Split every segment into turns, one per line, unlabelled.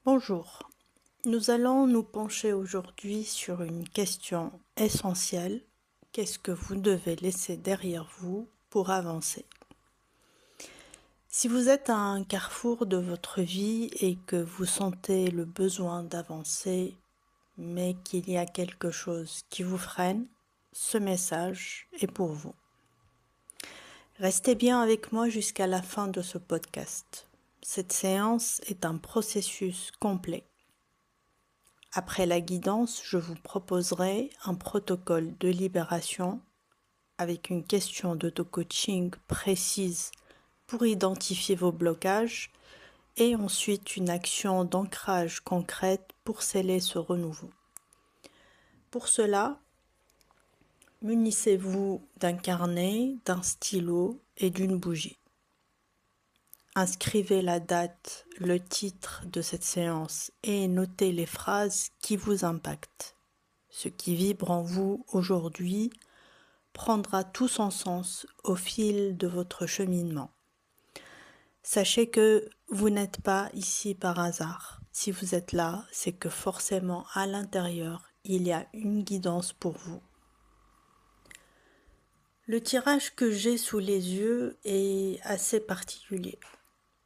Bonjour, nous allons nous pencher aujourd'hui sur une question essentielle. Qu'est-ce que vous devez laisser derrière vous pour avancer? Si vous êtes à un carrefour de votre vie et que vous sentez le besoin d'avancer, mais qu'il y a quelque chose qui vous freine, ce message est pour vous. Restez bien avec moi jusqu'à la fin de ce podcast. Cette séance est un processus complet. Après la guidance, je vous proposerai un protocole de libération avec une question d'auto-coaching précise pour identifier vos blocages et ensuite une action d'ancrage concrète pour sceller ce renouveau. Pour cela, munissez-vous d'un carnet, d'un stylo et d'une bougie. Inscrivez la date, le titre de cette séance et notez les phrases qui vous impactent. Ce qui vibre en vous aujourd'hui prendra tout son sens au fil de votre cheminement. Sachez que vous n'êtes pas ici par hasard. Si vous êtes là, c'est que forcément à l'intérieur, il y a une guidance pour vous. Le tirage que j'ai sous les yeux est assez particulier,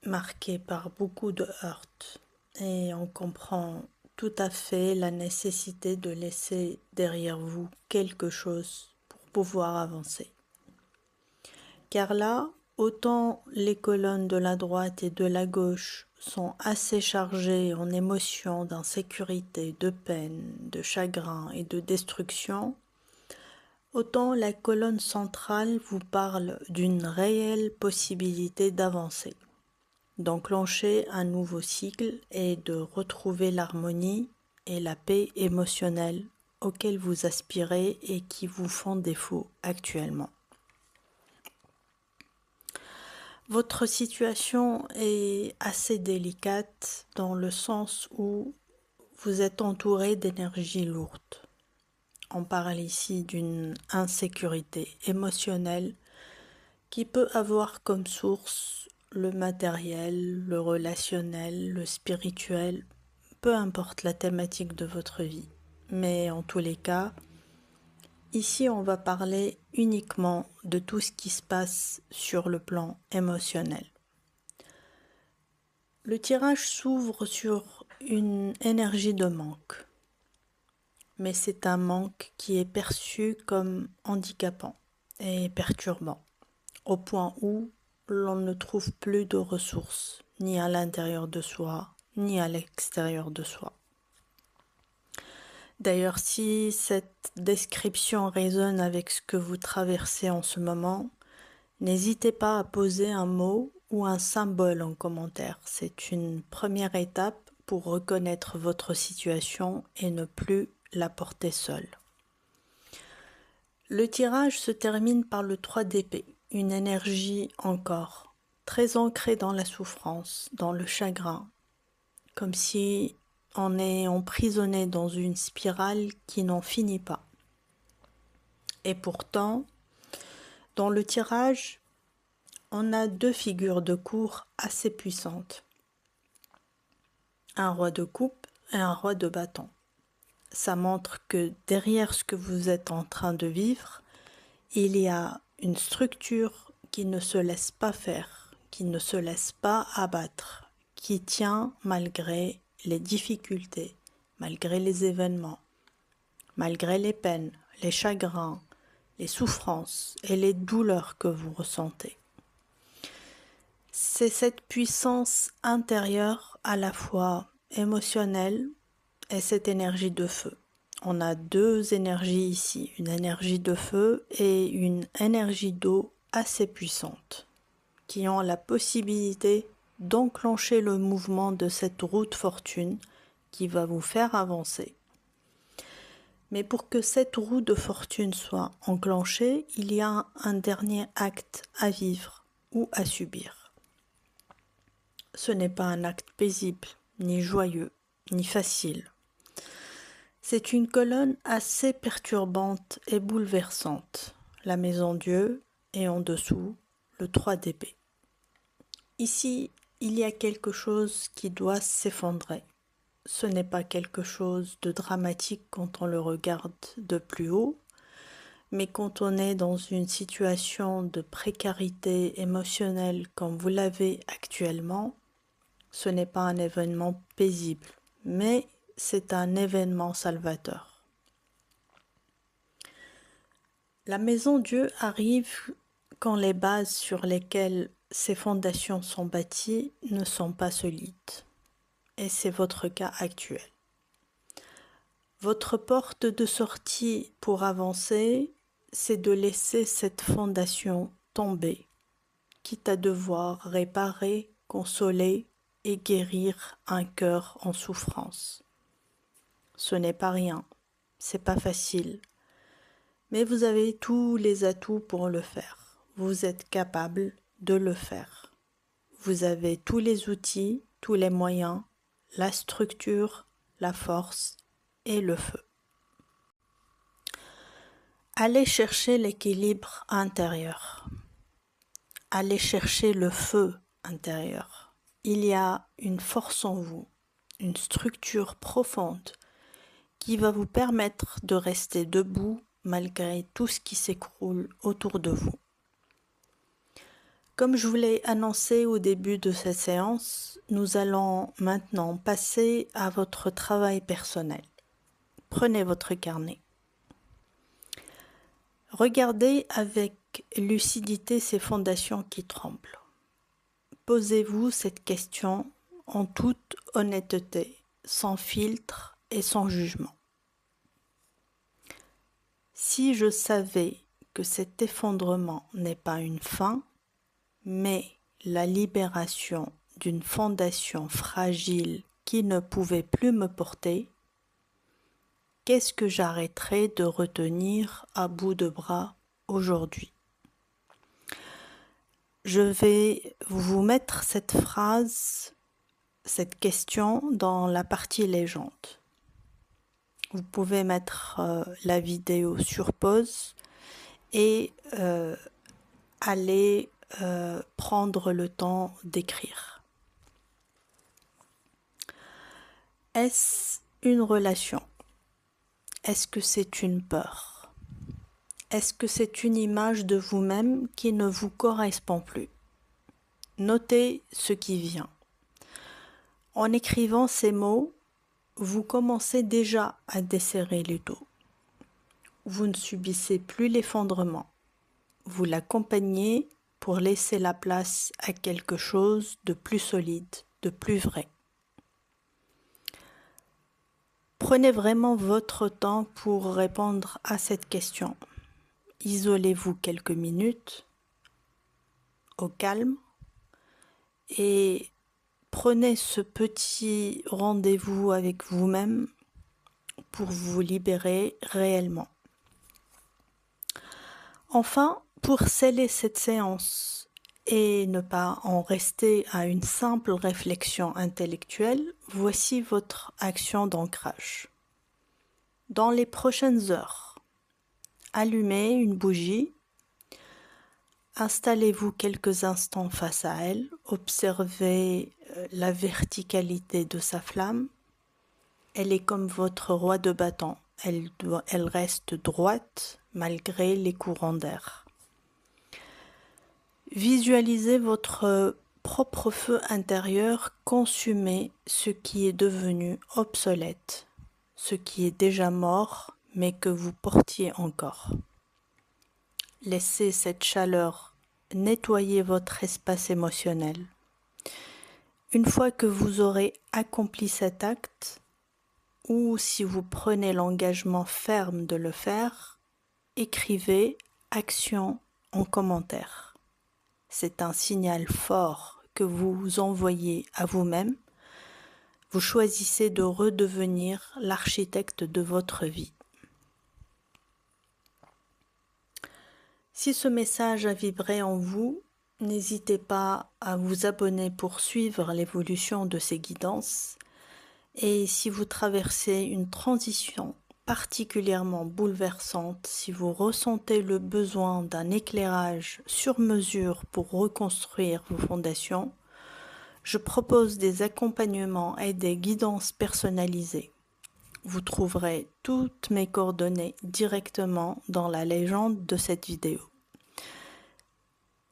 marqué par beaucoup de heurts, et on comprend tout à fait la nécessité de laisser derrière vous quelque chose pour pouvoir avancer. Car là, autant les colonnes de la droite et de la gauche sont assez chargées en émotions d'insécurité, de peine, de chagrin et de destruction, autant la colonne centrale vous parle d'une réelle possibilité d'avancer, d'enclencher un nouveau cycle et de retrouver l'harmonie et la paix émotionnelle auxquelles vous aspirez et qui vous font défaut actuellement. Votre situation est assez délicate dans le sens où vous êtes entouré d'énergie lourde. On parle ici d'une insécurité émotionnelle qui peut avoir comme source le matériel, le relationnel, le spirituel, peu importe la thématique de votre vie. Mais en tous les cas, ici on va parler uniquement de tout ce qui se passe sur le plan émotionnel. Le tirage s'ouvre sur une énergie de manque, mais c'est un manque qui est perçu comme handicapant et perturbant, au point où l'on ne trouve plus de ressources, ni à l'intérieur de soi, ni à l'extérieur de soi. D'ailleurs, si cette description résonne avec ce que vous traversez en ce moment, n'hésitez pas à poser un mot ou un symbole en commentaire. C'est une première étape pour reconnaître votre situation et ne plus la porter seule. Le tirage se termine par le 3 d'épée, une énergie encore très ancrée dans la souffrance, dans le chagrin, comme si on est emprisonné dans une spirale qui n'en finit pas. Et pourtant, dans le tirage, on a deux figures de cour assez puissantes. Un roi de coupe et un roi de bâton. Ça montre que derrière ce que vous êtes en train de vivre, il y a une structure qui ne se laisse pas faire, qui ne se laisse pas abattre, qui tient malgré les difficultés, malgré les événements, malgré les peines, les chagrins, les souffrances et les douleurs que vous ressentez. C'est cette puissance intérieure à la fois émotionnelle et cette énergie de feu. On a deux énergies ici, une énergie de feu et une énergie d'eau assez puissante, qui ont la possibilité d'enclencher le mouvement de cette roue de fortune qui va vous faire avancer. Mais pour que cette roue de fortune soit enclenchée, il y a un dernier acte à vivre ou à subir. Ce n'est pas un acte paisible, ni joyeux, ni facile. C'est une colonne assez perturbante et bouleversante. La maison Dieu et en dessous, le 3 d'épée. Ici, il y a quelque chose qui doit s'effondrer. ce n'est pas quelque chose de dramatique quand on le regarde de plus haut, mais quand on est dans une situation de précarité émotionnelle comme vous l'avez actuellement, ce n'est pas un événement paisible, mais c'est un événement salvateur. La maison Dieu arrive quand les bases sur lesquelles ces fondations sont bâties ne sont pas solides. Et c'est votre cas actuel. Votre porte de sortie pour avancer, c'est de laisser cette fondation tomber, quitte à devoir réparer, consoler et guérir un cœur en souffrance. Ce n'est pas rien, c'est pas facile, mais vous avez tous les atouts pour le faire. Vous êtes capable de le faire. Vous avez tous les outils, tous les moyens, la structure, la force et le feu. Allez chercher l'équilibre intérieur. Allez chercher le feu intérieur. Il y a une force en vous, une structure profonde qui va vous permettre de rester debout malgré tout ce qui s'écroule autour de vous. Comme je vous l'ai annoncé au début de cette séance, nous allons maintenant passer à votre travail personnel. Prenez votre carnet. Regardez avec lucidité ces fondations qui tremblent. Posez-vous cette question en toute honnêteté, sans filtre et sans jugement. Si je savais que cet effondrement n'est pas une fin, mais la libération d'une fondation fragile qui ne pouvait plus me porter, qu'est-ce que j'arrêterais de retenir à bout de bras aujourd'hui? Je vais vous mettre cette phrase, cette question dans la partie légende. Vous pouvez mettre la vidéo sur pause et aller prendre le temps d'écrire. Est-ce une relation? Est-ce que c'est une peur? Est-ce que c'est une image de vous-même qui ne vous correspond plus? Notez ce qui vient. En écrivant ces mots, vous commencez déjà à desserrer les dos. Vous ne subissez plus l'effondrement. Vous l'accompagnez pour laisser la place à quelque chose de plus solide, de plus vrai. Prenez vraiment votre temps pour répondre à cette question. Isolez-vous quelques minutes au calme et prenez ce petit rendez-vous avec vous-même pour vous libérer réellement. Enfin, pour sceller cette séance et ne pas en rester à une simple réflexion intellectuelle, voici votre action d'ancrage. Dans les prochaines heures, allumez une bougie, installez-vous quelques instants face à elle, observez la verticalité de sa flamme. Elle est comme votre roi de bâton, elle reste droite malgré les courants d'air. Visualisez votre propre feu intérieur consumer ce qui est devenu obsolète, ce qui est déjà mort mais que vous portiez encore. Laissez cette chaleur nettoyer votre espace émotionnel. Une fois que vous aurez accompli cet acte, ou si vous prenez l'engagement ferme de le faire, écrivez « action » en commentaire. C'est un signal fort que vous envoyez à vous-même. Vous choisissez de redevenir l'architecte de votre vie. Si ce message a vibré en vous, n'hésitez pas à vous abonner pour suivre l'évolution de ces guidances. Et si vous traversez une transition particulièrement bouleversante, si vous ressentez le besoin d'un éclairage sur mesure pour reconstruire vos fondations, Je propose des accompagnements et des guidances personnalisées. Vous trouverez toutes mes coordonnées directement dans la légende de cette vidéo.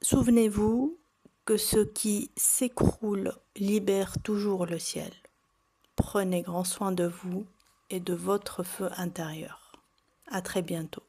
Souvenez-vous que ce qui s'écroule libère toujours le ciel. Prenez grand soin de vous et de votre feu intérieur. À très bientôt.